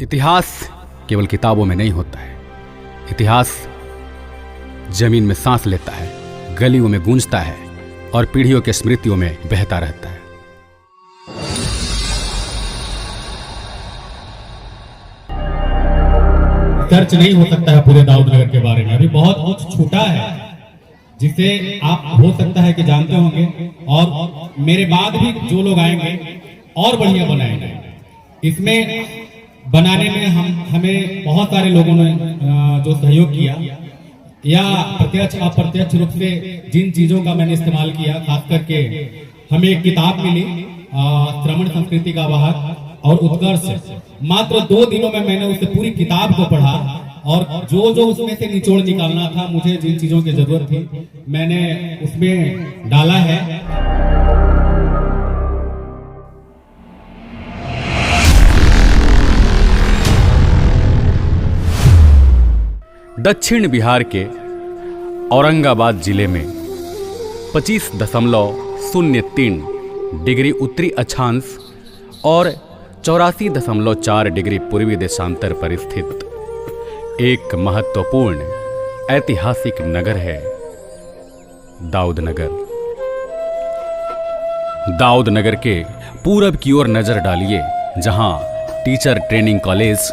इतिहास केवल किताबों में नहीं होता है। इतिहास जमीन में सांस लेता है, गलियों में गूंजता है और पीढ़ियों के स्मृतियों में बहता रहता है। सर्च नहीं हो सकता है पूरे दाऊद नगर के बारे में, अभी बहुत कुछ छूटा है जिसे आप हो सकता है कि जानते होंगे, और मेरे बाद भी जो लोग आएंगे और बढ़िया बनाएंगे। इसमें बनाने में हमें बहुत सारे लोगों ने जो सहयोग किया या प्रत्यक्ष अप्रत्यक्ष रूप से जिन चीजों का मैंने इस्तेमाल किया, खास करके हमें एक किताब मिली श्रमण संस्कृति का वाहक और उत्कर्ष। मात्र 2 दिनों में मैंने उस पूरी किताब को पढ़ा और जो उसमें से निचोड़ निकालना था, मुझे जिन चीजों की जरूरत थी, मैंने उसमें डाला है। दक्षिण बिहार के औरंगाबाद जिले में 25.03 डिग्री उत्तरी अक्षांश और 84.4 डिग्री पूर्वी देशांतर पर स्थित एक महत्वपूर्ण ऐतिहासिक नगर है दाऊद नगर। दाऊद नगर के पूरब की ओर नजर डालिए, जहां टीचर ट्रेनिंग कॉलेज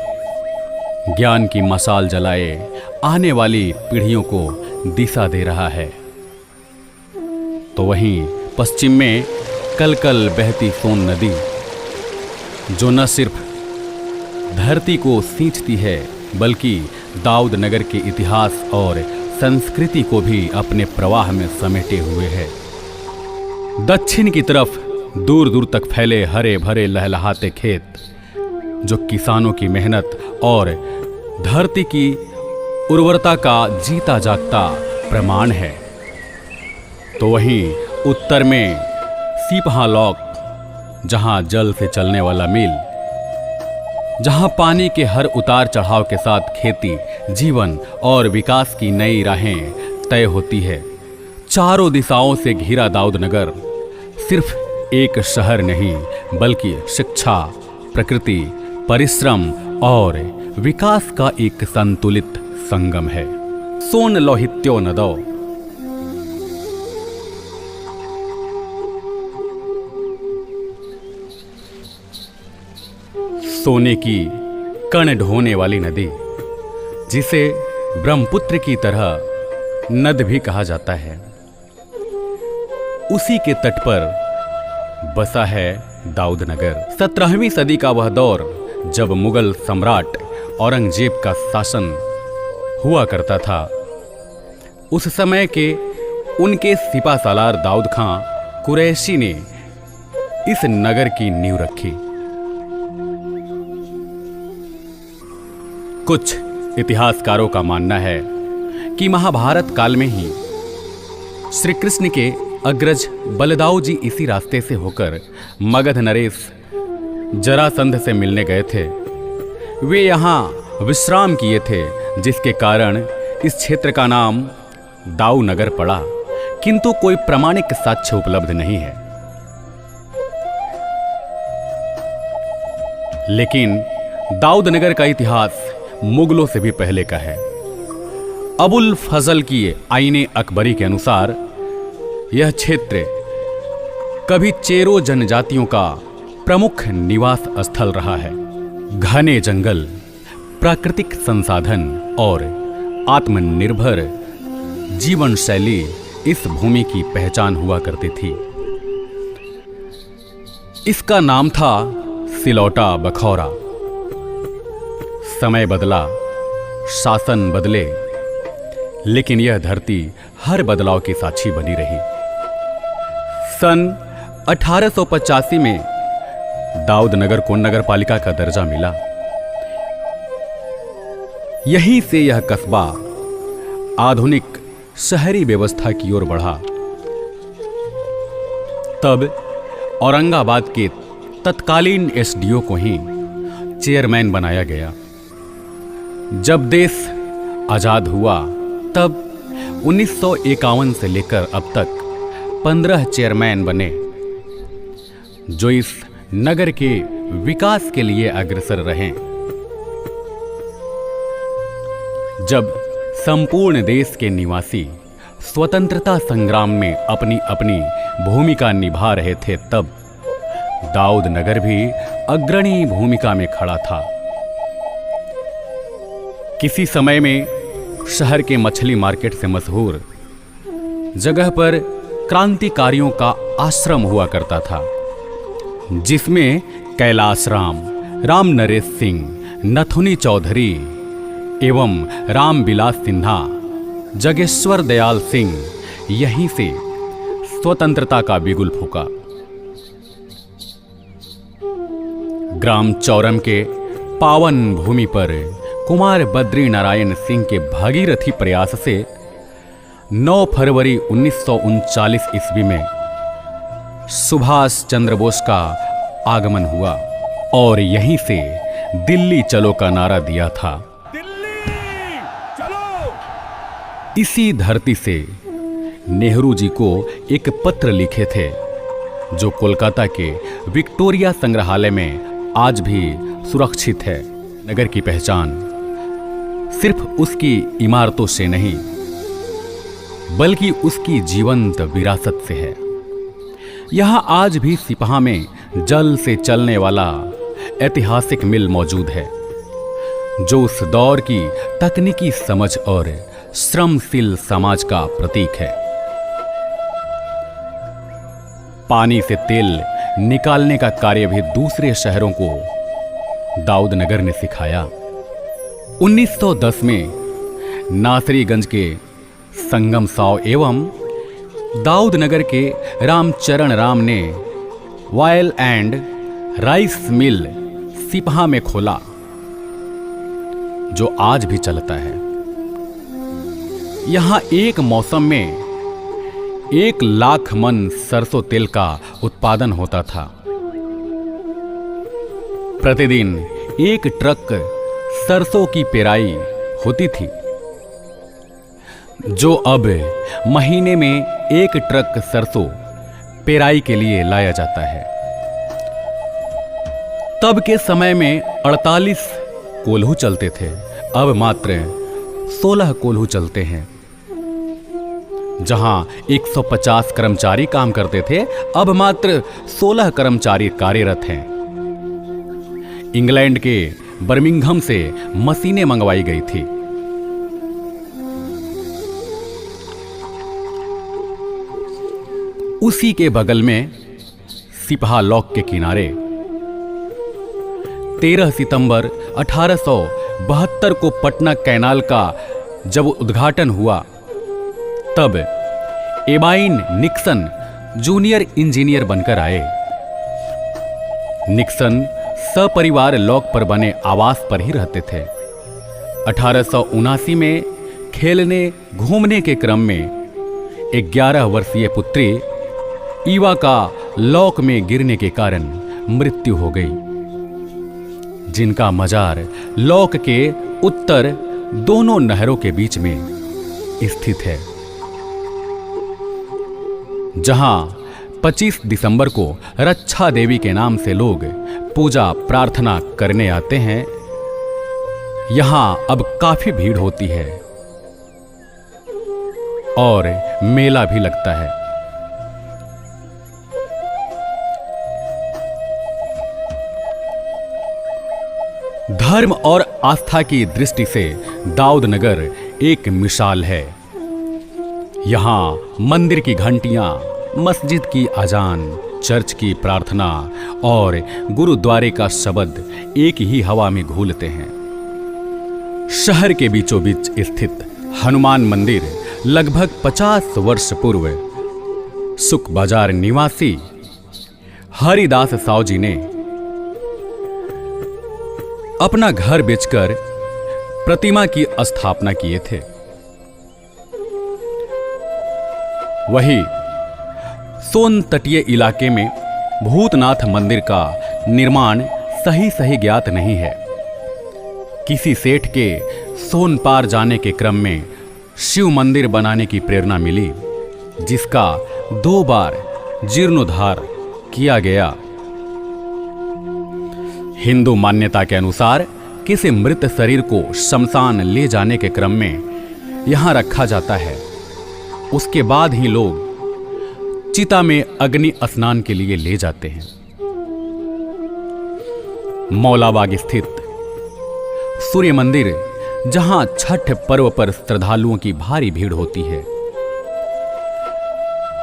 ज्ञान की मशाल जलाए आने वाली पीढ़ियों को दिशा दे रहा है, तो वहीं पश्चिम में कल बहती सोन नदी, जो न सिर्फ धरती को सींचती है बल्कि दाऊद नगर के इतिहास और संस्कृति को भी अपने प्रवाह में समेटे हुए है। दक्षिण की तरफ दूर दूर तक फैले हरे भरे लहलहाते खेत, जो किसानों की मेहनत और धरती की उर्वरता का जीता जागता प्रमाण है, तो वहीं उत्तर में सीपहा लॉक, जहां जल से चलने वाला मील, जहां पानी के हर उतार चढ़ाव के साथ खेती, जीवन और विकास की नई राहें तय होती है। चारों दिशाओं से घिरा दाऊद नगर सिर्फ एक शहर नहीं, बल्कि शिक्षा, प्रकृति, परिश्रम और विकास का एक संतुलित संगम है। सोन लोहित्यो नदौ। सोने की कण ढोने वाली नदी, जिसे ब्रह्मपुत्र की तरह नद भी कहा जाता है, उसी के तट पर बसा है दाऊद नगर। 17वीं सदी का वह दौर जब मुगल सम्राट औरंगजेब का शासन हुआ करता था, उस समय के उनके सिपा सालार दाऊद खां कुरैशी ने इस नगर की नींव रखी। कुछ इतिहासकारों का मानना है कि महाभारत काल में ही श्री कृष्ण के अग्रज बलदाऊ जी इसी रास्ते से होकर मगध नरेश जरासंध से मिलने गए थे। वे यहाँ विश्राम किए थे, जिसके कारण इस क्षेत्र का नाम दाऊ नगर पड़ा, किंतु कोई प्रामाणिक साक्ष्य उपलब्ध नहीं है। लेकिन दाऊद नगर का इतिहास मुगलों से भी पहले का है। अबुल फजल की आईने अकबरी के अनुसार यह क्षेत्र कभी चेरो जनजातियों का प्रमुख निवास स्थल रहा है। घने जंगल, प्राकृतिक संसाधन और आत्मनिर्भर जीवन शैली इस भूमि की पहचान हुआ करती थी। इसका नाम था सिलौटा बखौरा। समय बदला, शासन बदले, लेकिन यह धरती हर बदलाव की साक्षी बनी रही। सन 1885 में दाऊद नगर को नगर पालिका का दर्जा मिला। यहीं से यह कस्बा आधुनिक शहरी व्यवस्था की ओर बढ़ा। तब औरंगाबाद के तत्कालीन एसडीओ को ही चेयरमैन बनाया गया। जब देश आजाद हुआ, तब 1951 से लेकर अब तक 15 चेयरमैन बने, जो इस नगर के विकास के लिए अग्रसर रहे। जब संपूर्ण देश के निवासी स्वतंत्रता संग्राम में अपनी अपनी भूमिका निभा रहे थे, तब दाऊद नगर भी अग्रणी भूमिका में खड़ा था। किसी समय में शहर के मछली मार्केट से मशहूर जगह पर क्रांतिकारियों का आश्रम हुआ करता था, जिसमें कैलाश राम, राम नरेश सिंह, नथुनी चौधरी एवं रामविलास सिन्हा, जगेश्वर दयाल सिंह यहीं से स्वतंत्रता का बिगुल फूंका। ग्राम चौरम के पावन भूमि पर कुमार बद्री नारायण सिंह के भागीरथी प्रयास से 9 फरवरी 1939 ईस्वी में सुभाष चंद्र बोस का आगमन हुआ और यहीं से दिल्ली चलो का नारा दिया था। दिल्ली चलो। इसी धरती से नेहरू जी को एक पत्र लिखे थे, जो कोलकाता के विक्टोरिया संग्रहालय में आज भी सुरक्षित है। नगर की पहचान सिर्फ उसकी इमारतों से नहीं, बल्कि उसकी जीवंत विरासत से है। यहाँ आज भी सिपहा में जल से चलने वाला ऐतिहासिक मिल मौजूद है, जो उस दौर की तकनीकी समझ और श्रमशील समाज का प्रतीक है। पानी से तेल निकालने का कार्य भी दूसरे शहरों को दाऊद नगर ने सिखाया। 1910 में नासरीगंज के संगम साव एवं दाऊद नगर के रामचरण राम ने ऑयल एंड राइस मिल सिपहा में खोला, जो आज भी चलता है। यहां एक मौसम में 1 लाख मन सरसों तेल का उत्पादन होता था। प्रतिदिन 1 ट्रक सरसों की पेराई होती थी, जो अब महीने में 1 ट्रक सरसों पेराई के लिए लाया जाता है। तब के समय में 48 कोल्हू चलते थे, अब मात्र 16 कोल्हू चलते हैं। जहां 150 कर्मचारी काम करते थे, अब मात्र 16 कर्मचारी कार्यरत हैं। इंग्लैंड के बर्मिंघम से मशीनें मंगवाई गई थी। उसी के बगल में सिपहा लॉक के किनारे 13 सितंबर 1872 को पटना कैनाल का जब उद्घाटन हुआ, तब एबाइन निक्सन जूनियर इंजीनियर बनकर आए। निक्सन सपरिवार लॉक पर बने आवास पर ही रहते थे। 1879 में खेलने घूमने के क्रम में 11 वर्षीय पुत्री ईवा का लॉक में गिरने के कारण मृत्यु हो गई, जिनका मजार लॉक के उत्तर दोनों नहरों के बीच में स्थित है, जहां 25 दिसंबर को रक्षा देवी के नाम से लोग पूजा प्रार्थना करने आते हैं। यहां अब काफी भीड़ होती है और मेला भी लगता है। धर्म और आस्था की दृष्टि से दाऊद नगर एक मिसाल है। यहां मंदिर की घंटियां, मस्जिद की अजान, चर्च की प्रार्थना और गुरुद्वारे का शब्द एक ही हवा में घूलते हैं। शहर के बीचों बीच स्थित हनुमान मंदिर लगभग 50 वर्ष पूर्व सुख बाजार निवासी हरिदास साव जी ने अपना घर बेचकर प्रतिमा की स्थापना किए थे। वही सोन तटीय इलाके में भूतनाथ मंदिर का निर्माण सही ज्ञात नहीं है। किसी सेठ के सोन पार जाने के क्रम में शिव मंदिर बनाने की प्रेरणा मिली, जिसका 2 बार जीर्णोद्धार किया गया। हिंदू मान्यता के अनुसार किसी मृत शरीर को शमशान ले जाने के क्रम में यहाँ रखा जाता है, उसके बाद ही लोग चिता में अग्नि स्नान के लिए ले जाते हैं। मौलाबाग स्थित सूर्य मंदिर, जहां छठ पर्व पर श्रद्धालुओं की भारी भीड़ होती है।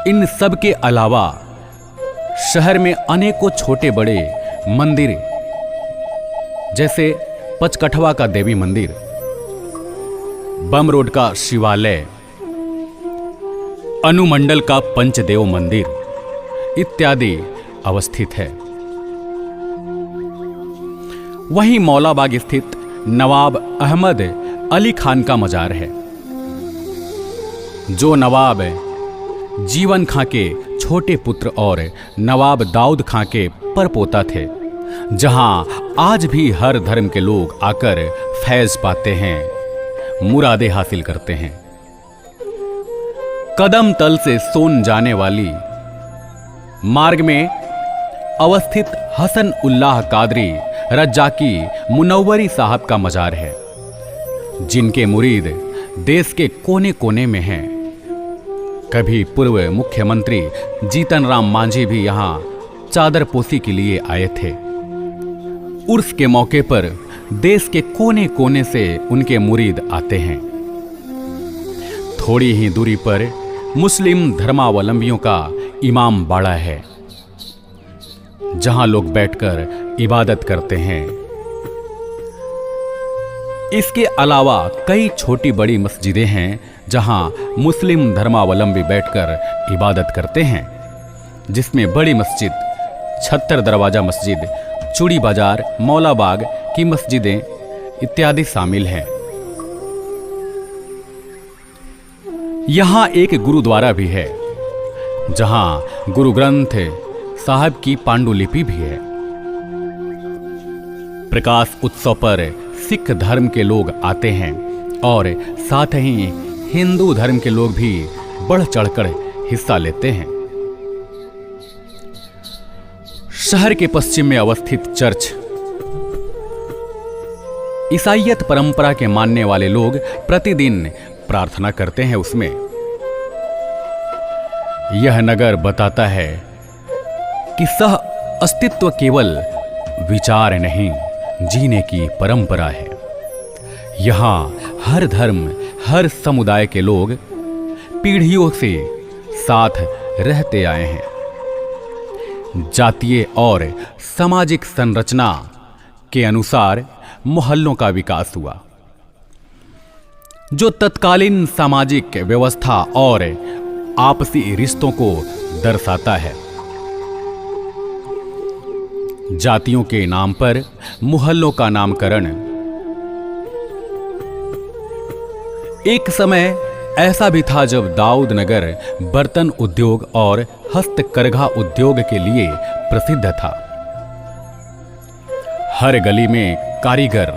इन सब के अलावा शहर में अनेकों छोटे बड़े मंदिर, जैसे पचकठवा का देवी मंदिर, बम रोड का शिवालय, अनुमंडल का पंचदेव मंदिर इत्यादि अवस्थित है। वहीं मौलाबाग स्थित नवाब अहमद अली खान का मजार है, जो नवाब जीवन खां के छोटे पुत्र और नवाब दाऊद खां के परपोता थे, जहां आज भी हर धर्म के लोग आकर फैज पाते हैं, मुरादें हासिल करते हैं। कदम तल से सोन जाने वाली मार्ग में अवस्थित हसन उल्लाह कादरी रज्जाकी मुनव्वरी साहब का मजार है, जिनके मुरीद देश के कोने कोने में हैं। कभी पूर्व मुख्यमंत्री जीतन राम मांझी भी यहां चादर पोसी के लिए आए थे। उर्स के मौके पर देश के कोने कोने से उनके मुरीद आते हैं। थोड़ी ही दूरी पर मुस्लिम धर्मावलंबियों का इमाम बाड़ा है, जहां लोग बैठकर इबादत करते हैं। इसके अलावा कई छोटी बड़ी मस्जिदें हैं, जहां मुस्लिम धर्मावलंबी बैठकर इबादत करते हैं, जिसमें बड़ी मस्जिद, छत्तर दरवाजा मस्जिद, चूड़ी बाजार, मौलाबाग की मस्जिदें इत्यादि शामिल हैं। यहां एक गुरुद्वारा भी है, जहां गुरु ग्रंथ साहब की पांडुलिपि भी है। प्रकाश उत्सव पर सिख धर्म के लोग आते हैं और साथ ही हिंदू धर्म के लोग भी बढ़ चढ़कर हिस्सा लेते हैं। शहर के पश्चिम में अवस्थित चर्च, ईसाईयत परंपरा के मानने वाले लोग प्रतिदिन प्रार्थना करते हैं उसमें। यह नगर बताता है कि सह अस्तित्व केवल विचार नहीं, जीने की परंपरा है। यहां हर धर्म, हर समुदाय के लोग पीढ़ियों से साथ रहते आए हैं। जातीय और सामाजिक संरचना के अनुसार मोहल्लों का विकास हुआ, जो तत्कालीन सामाजिक व्यवस्था और आपसी रिश्तों को दर्शाता है। जातियों के नाम पर मोहल्लों का नामकरण। एक समय ऐसा भी था जब दाऊद नगर बर्तन उद्योग और हस्तकरघा उद्योग के लिए प्रसिद्ध था। हर गली में कारीगर,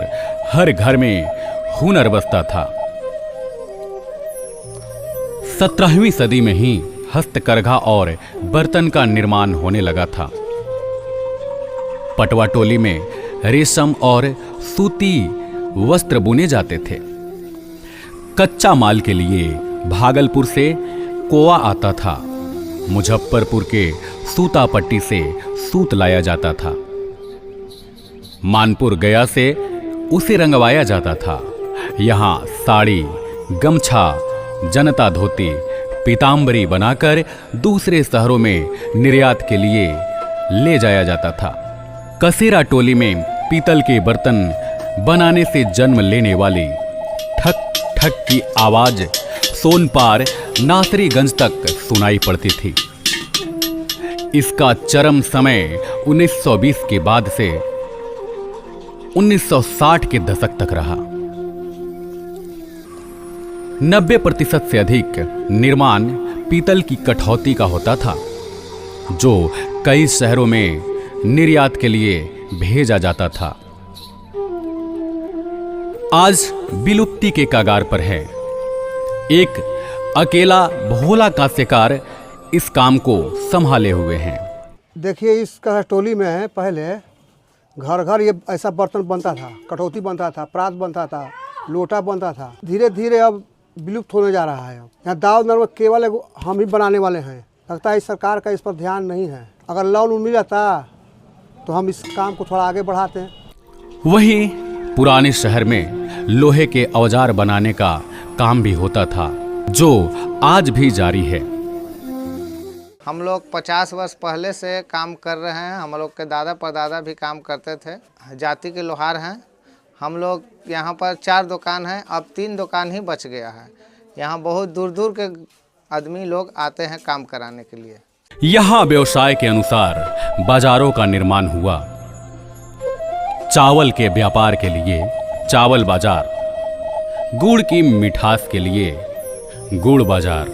हर घर में हुनर बसता था। 17वीं सदी में ही हस्तकरघा और बर्तन का निर्माण होने लगा था। पटवा टोली में रेशम और सूती वस्त्र बुने जाते थे। कच्चा माल के लिए भागलपुर से कोवा आता था। मुजफ्फरपुर के सूतापट्टी से सूत लाया जाता था। मानपुर गया से उसे रंगवाया जाता था। यहाँ साड़ी, गमछा, जनता धोती, पीतांबरी बनाकर दूसरे शहरों में निर्यात के लिए ले जाया जाता था। कसेरा टोली में पीतल के बर्तन बनाने से जन्म लेने वाली ठक ठक की आवाज सोनपार नासरीगंज तक सुनाई पड़ती थी। इसका चरम समय 1920 के बाद से 1960 के दशक तक रहा। 90% से अधिक निर्माण पीतल की कठौती का होता था, जो कई शहरों में निर्यात के लिए भेजा जाता था। आज विलुप्ति के कगार पर है। एक अकेला भोला काश्यकार इस काम को संभाले हुए हैं। देखिए, इस कटोली में पहले घर घर ये ऐसा बर्तन बनता था, कटौती बनता था, प्रात बनता था, लोटा बनता था। धीरे धीरे अब विलुप्त होने जा रहा है। अब यहाँ दाऊद नगर में केवल हम ही बनाने वाले हैं। लगता है इस सरकार का इस पर ध्यान नहीं है। अगर लोन मिल जाता तो हम इस काम को थोड़ा आगे बढ़ाते हैं। वहीं पुराने शहर में लोहे के औजार बनाने का काम भी होता था, जो आज भी जारी है। हम लोग 50 वर्ष पहले से काम कर रहे हैं। हम लोग के दादा परदादा भी काम करते थे। जाति के लोहार हैं हम लोग। यहाँ पर 4 दुकान हैं, अब 3 दुकान ही बच गया है। यहाँ बहुत दूर दूर के आदमी लोग आते हैं काम कराने के लिए। यहाँ व्यवसाय के अनुसार बाजारों का निर्माण हुआ। चावल के व्यापार के लिए चावल बाजार, गुड़ की मिठास के लिए गुड़ बाजार,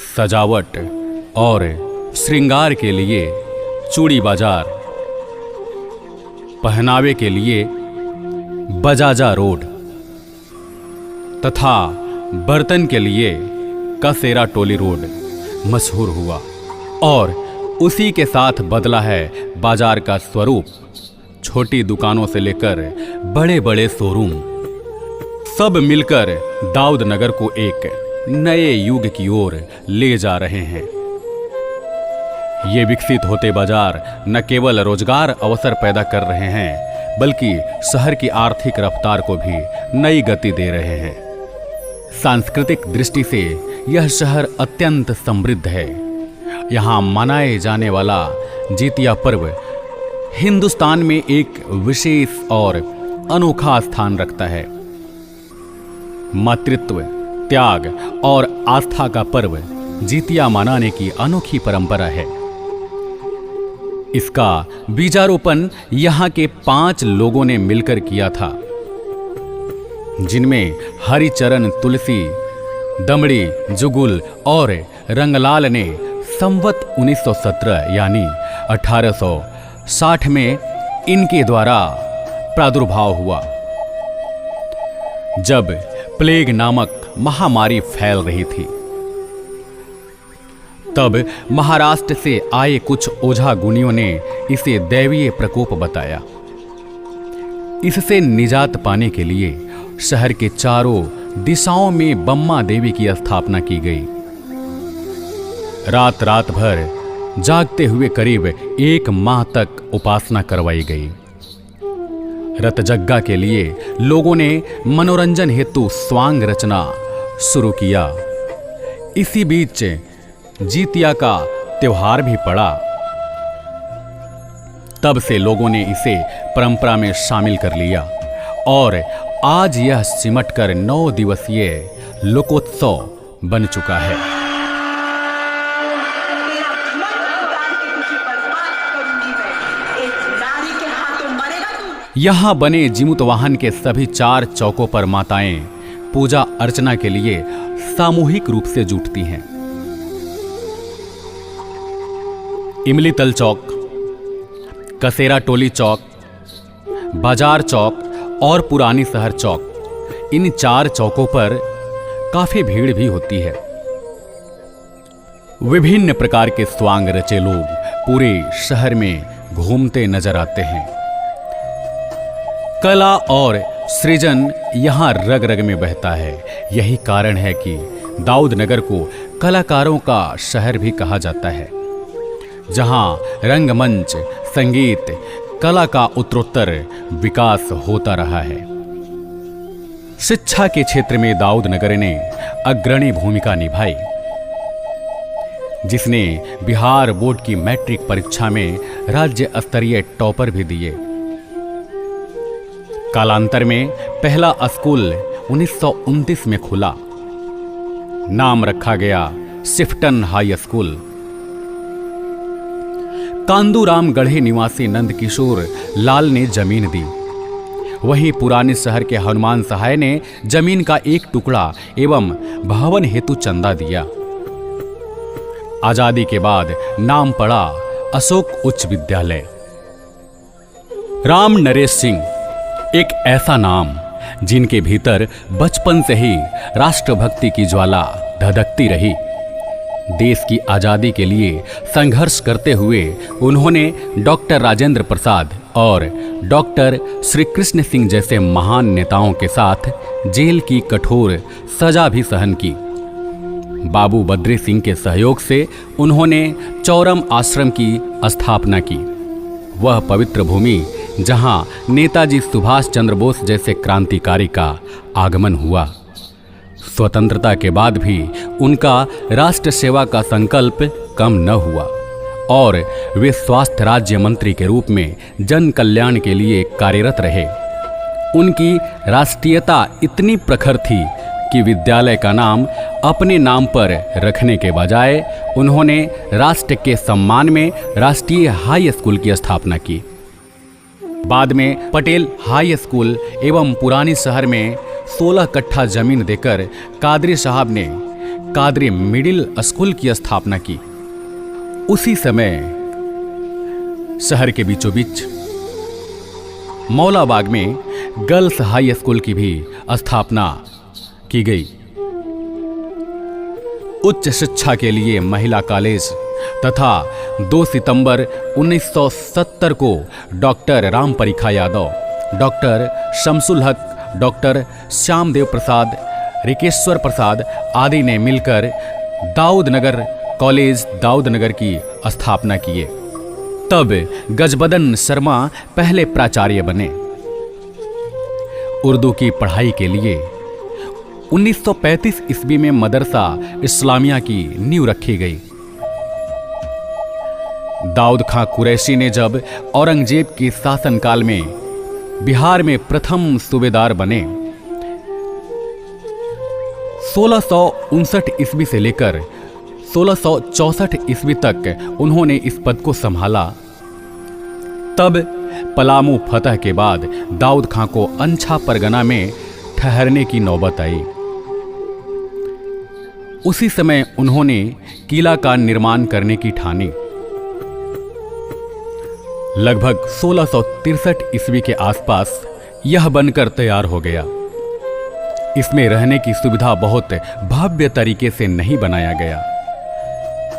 सजावट और श्रृंगार के लिए चूड़ी बाजार, पहनावे के लिए बजाजा रोड तथा बर्तन के लिए कसेरा टोली रोड मशहूर हुआ। और उसी के साथ बदला है बाजार का स्वरूप। छोटी दुकानों से लेकर बड़े बड़े शोरूम, सब मिलकर दाऊद नगर को एक नए युग की ओर ले जा रहे हैं। ये विकसित होते बाजार न केवल रोजगार अवसर पैदा कर रहे हैं, बल्कि शहर की आर्थिक रफ्तार को भी नई गति दे रहे हैं। सांस्कृतिक दृष्टि से यह शहर अत्यंत समृद्ध है। यहाँ मनाए जाने वाला जितिया पर्व हिंदुस्तान में एक विशेष और अनोखा स्थान रखता है। मातृत्व, त्याग और आस्था का पर्व जितिया मनाने की अनोखी परंपरा है। इसका बीजारोपण यहाँ के 5 लोगों ने मिलकर किया था, जिनमें हरिचरण तुलसी, दमड़ी, जुगुल और रंगलाल ने संवत 1917 यानी 1860 में इनके द्वारा प्रादुर्भाव हुआ, जब प्लेग नामक महामारी फैल रही थी। तब महाराष्ट्र से आए कुछ ओझा गुनियों ने इसे दैवीय प्रकोप बताया। इससे निजात पाने के लिए शहर के चारों दिशाओं में बम्मा देवी की स्थापना की गई। रात रात भर जागते हुए करीब 1 माह तक उपासना करवाई गई। रतजग्गा के लिए लोगों ने मनोरंजन हेतु स्वांग रचना शुरू किया। इसी बीच जितिया का त्योहार भी पड़ा। तब से लोगों ने इसे परंपरा में शामिल कर लिया और आज यह सिमटकर 9 दिवसीय लोकोत्सव बन चुका है। यहाँ बने जीमूतवाहन के सभी 4 चौकों पर माताएं पूजा अर्चना के लिए सामूहिक रूप से जुटती हैं। इमलीतल चौक, कसेरा टोली चौक, बाजार चौक और पुरानी शहर चौक, इन 4 चौकों पर काफी भीड़ भी होती है। विभिन्न प्रकार के स्वांग रचे लोग पूरे शहर में घूमते नजर आते हैं। कला और सृजन यहाँ रग रग में बहता है। यही कारण है कि दाऊद नगर को कलाकारों का शहर भी कहा जाता है, जहाँ रंगमंच, संगीत, कला का उत्तरोत्तर विकास होता रहा है। शिक्षा के क्षेत्र में दाऊद नगर ने अग्रणी भूमिका निभाई, जिसने बिहार बोर्ड की मैट्रिक परीक्षा में राज्य स्तरीय टॉपर भी दिए। कालांतर में पहला स्कूल 1929 में खुला। नाम रखा गया सिफ्टन हाई स्कूल। कांदूराम गढ़े निवासी नंदकिशोर लाल ने जमीन दी। वहीं पुराने शहर के हनुमान सहाय ने जमीन का एक टुकड़ा एवं भवन हेतु चंदा दिया। आजादी के बाद नाम पड़ा अशोक उच्च विद्यालय। राम नरेश सिंह एक ऐसा नाम जिनके भीतर बचपन से ही राष्ट्रभक्ति की ज्वाला धधकती रही। देश की आज़ादी के लिए संघर्ष करते हुए उन्होंने डॉक्टर राजेंद्र प्रसाद और डॉक्टर श्री कृष्ण सिंह जैसे महान नेताओं के साथ जेल की कठोर सजा भी सहन की। बाबू बद्री सिंह के सहयोग से उन्होंने चौरम आश्रम की स्थापना की। वह पवित्र भूमि जहां नेताजी सुभाष चंद्र बोस जैसे क्रांतिकारी का आगमन हुआ। स्वतंत्रता के बाद भी उनका राष्ट्र सेवा का संकल्प कम न हुआ और वे स्वास्थ्य राज्य मंत्री के रूप में जन कल्याण के लिए कार्यरत रहे। उनकी राष्ट्रीयता इतनी प्रखर थी कि विद्यालय का नाम अपने नाम पर रखने के बजाय उन्होंने राष्ट्र के सम्मान में राष्ट्रीय हाई स्कूल की स्थापना की। बाद में पटेल हाई स्कूल एवं पुरानी शहर में 16 कट्ठा जमीन देकर कादरी साहब ने कादरी मिडिल स्कूल की स्थापना की। उसी समय शहर के बीचों बीच मौलाबाग में गर्ल्स हाई स्कूल की भी स्थापना की गई। उच्च शिक्षा के लिए महिला कॉलेज तथा 2 सितंबर 1970 को डॉक्टर राम परीखा यादव, डॉक्टर शमसुल हक, डॉक्टर श्यामदेव प्रसाद, रिकेश्वर प्रसाद आदि ने मिलकर दाऊदनगर कॉलेज दाऊदनगर की स्थापना किए। तब गजबदन शर्मा पहले प्राचार्य बने। उर्दू की पढ़ाई के लिए 1935 ईस्वी में मदरसा इस्लामिया की नींव रखी गई। दाऊद खां कुरैशी ने जब औरंगजेब के शासनकाल में बिहार में प्रथम सूबेदार बने, 1659 ईस्वी से लेकर 1664 ईस्वी तक उन्होंने इस पद को संभाला। तब पलामू फतह के बाद दाऊद खां को अंछा परगना में ठहरने की नौबत आई। उसी समय उन्होंने किला का निर्माण करने की ठानी। लगभग 1663 ईस्वी के आसपास यह बनकर तैयार हो गया। इसमें रहने की सुविधा बहुत भव्य तरीके से नहीं बनाया गया।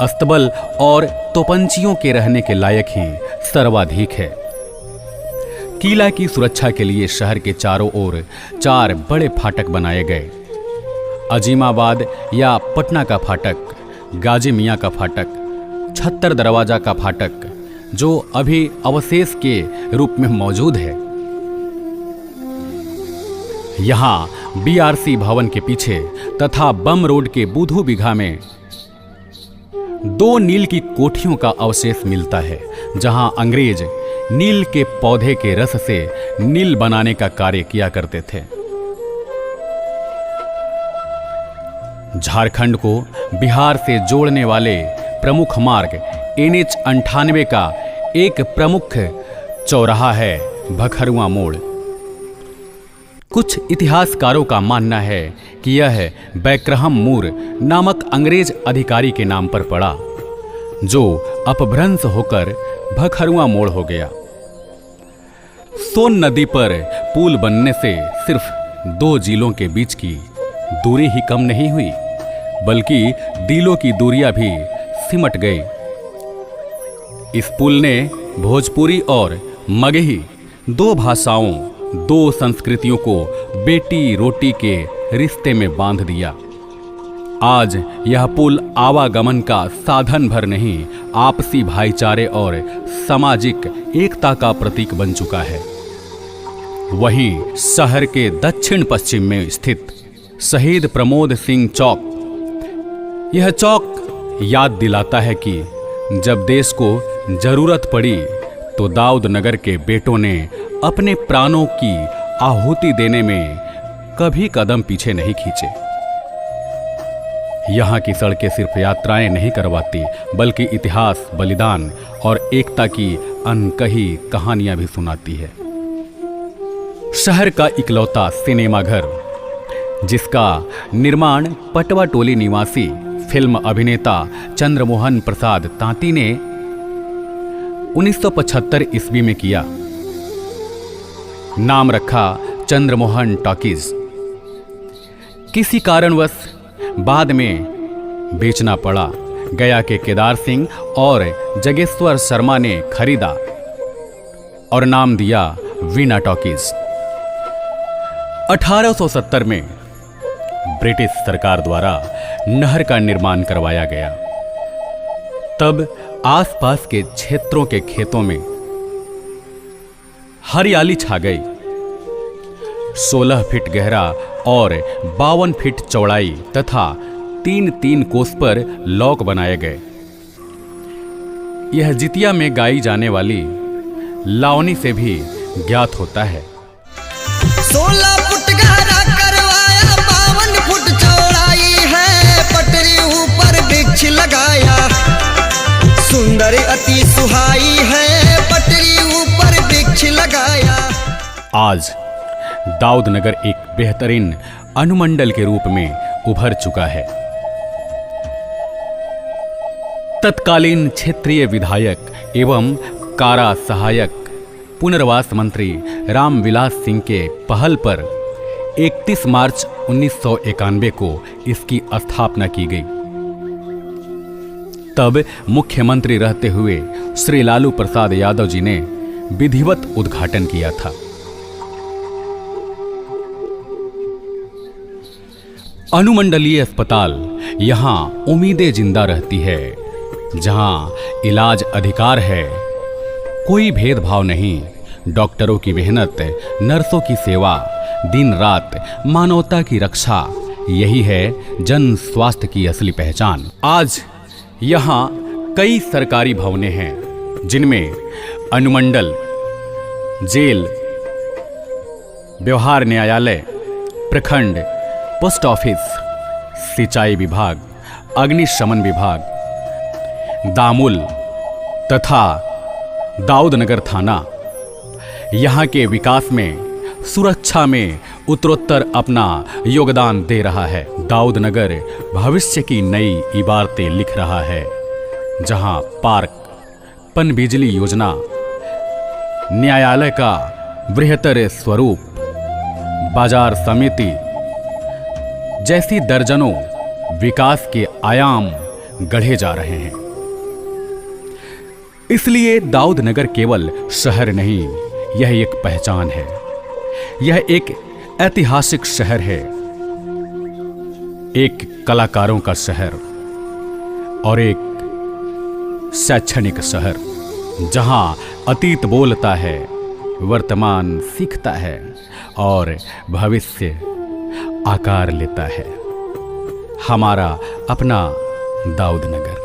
अस्तबल और तोपंचियों के रहने के लायक ही सर्वाधिक है। किला की सुरक्षा के लिए शहर के चारों ओर 4 बड़े फाटक बनाए गए। अजीमाबाद या पटना का फाटक, गाजी मियाँ का फाटक, छत्तर दरवाजा का फाटक जो अभी अवशेष के रूप में मौजूद है। यहाँ बीआरसी भवन के पीछे तथा बम रोड के बूधू बिघा में 2 नील की कोठियों का अवशेष मिलता है, जहां अंग्रेज नील के पौधे के रस से नील बनाने का कार्य किया करते थे। झारखंड को बिहार से जोड़ने वाले प्रमुख मार्ग NH 98 का एक प्रमुख चौराहा है भखरुआ मोड़। कुछ इतिहासकारों का मानना है कि यह बैक्रहम मूर नामक अंग्रेज अधिकारी के नाम पर पड़ा, जो अपभ्रंश होकर भखरुआ मोड़ हो गया। सोन नदी पर पुल बनने से सिर्फ 2 जिलों के बीच की दूरी ही कम नहीं हुई, बल्कि दिलों की दूरियां भी सिमट गई। इस पुल ने भोजपुरी और मगही 2 भाषाओं, 2 संस्कृतियों को बेटी रोटी के रिश्ते में बांध दिया। आज यह पुल आवागमन का साधन भर नहीं, आपसी भाईचारे और सामाजिक एकता का प्रतीक बन चुका है। वहीं शहर के दक्षिण पश्चिम में स्थित शहीद प्रमोद सिंह चौक, यह चौक याद दिलाता है कि जब देश को जरूरत पड़ी तो दाऊद नगर के बेटों ने अपने प्राणों की आहुति देने में कभी कदम पीछे नहीं खींचे। यहाँ की सड़कें सिर्फ यात्राएं नहीं करवाती, बल्कि इतिहास, बलिदान और एकता की अनकही कहानियां भी सुनाती है। शहर का इकलौता सिनेमाघर, जिसका निर्माण पटवा टोली निवासी फिल्म अभिनेता चंद्रमोहन प्रसाद तांती ने 1975 ईस्वी में किया, नाम रखा चंद्रमोहन टॉकीज। किसी कारणवश बाद में बेचना पड़ा, गया के केदार सिंह और जगेश्वर शर्मा ने खरीदा और नाम दिया वीणा टॉकीज। 1870 में ब्रिटिश सरकार द्वारा नहर का निर्माण करवाया गया। तब आसपास के क्षेत्रों के खेतों में हरियाली छा गई। 16 फीट गहरा और 52 फीट चौड़ाई तथा 3-3 कोस पर लॉक बनाए गए। यह जितिया में गाई जाने वाली लावनी से भी ज्ञात होता है। 16 फुट गहरा करवाया, 52 फुट चौड़ाई है, पटरी ऊपर वृक्ष लगाया, सुंदर अति सुहाई है, पटरी ऊपर वृक्ष लगाया। आज दाऊद नगर एक बेहतरीन अनुमंडल के रूप में उभर चुका है। तत्कालीन क्षेत्रीय विधायक एवं कारा सहायक पुनर्वास मंत्री रामविलास सिंह के पहल पर 31 मार्च 1991 को इसकी स्थापना की गई। तब मुख्यमंत्री रहते हुए श्री लालू प्रसाद यादव जी ने विधिवत उद्घाटन किया था। अनुमंडलीय अस्पताल यहां उम्मीदें जिंदा रहती है, जहां इलाज अधिकार है, कोई भेदभाव नहीं, डॉक्टरों की मेहनत, नर्सों की सेवा, दिन रात मानवता की रक्षा, यही है जन स्वास्थ्य की असली पहचान। आज यहाँ कई सरकारी भवनें हैं, जिनमें अनुमंडल, जेल, व्यवहार न्यायालय, प्रखंड, पोस्ट ऑफिस, सिंचाई विभाग, अग्निशमन विभाग, दामुल तथा दाऊद नगर थाना यहाँ के विकास में, सुरक्षा में उत्तरोत्तर अपना योगदान दे रहा है। दाऊद नगर भविष्य की नई इबारतें लिख रहा है, जहाँ पार्क, पनबिजली योजना, न्यायालय का बृहत्तर स्वरूप, बाजार समिति जैसी दर्जनों विकास के आयाम गढ़े जा रहे हैं। इसलिए दाऊद नगर केवल शहर नहीं, यह एक पहचान है, यह एक ऐतिहासिक शहर है, एक कलाकारों का शहर और एक शैक्षणिक शहर, जहां अतीत बोलता है, वर्तमान सीखता है और भविष्य आकार लेता है। हमारा अपना दाऊद नगर।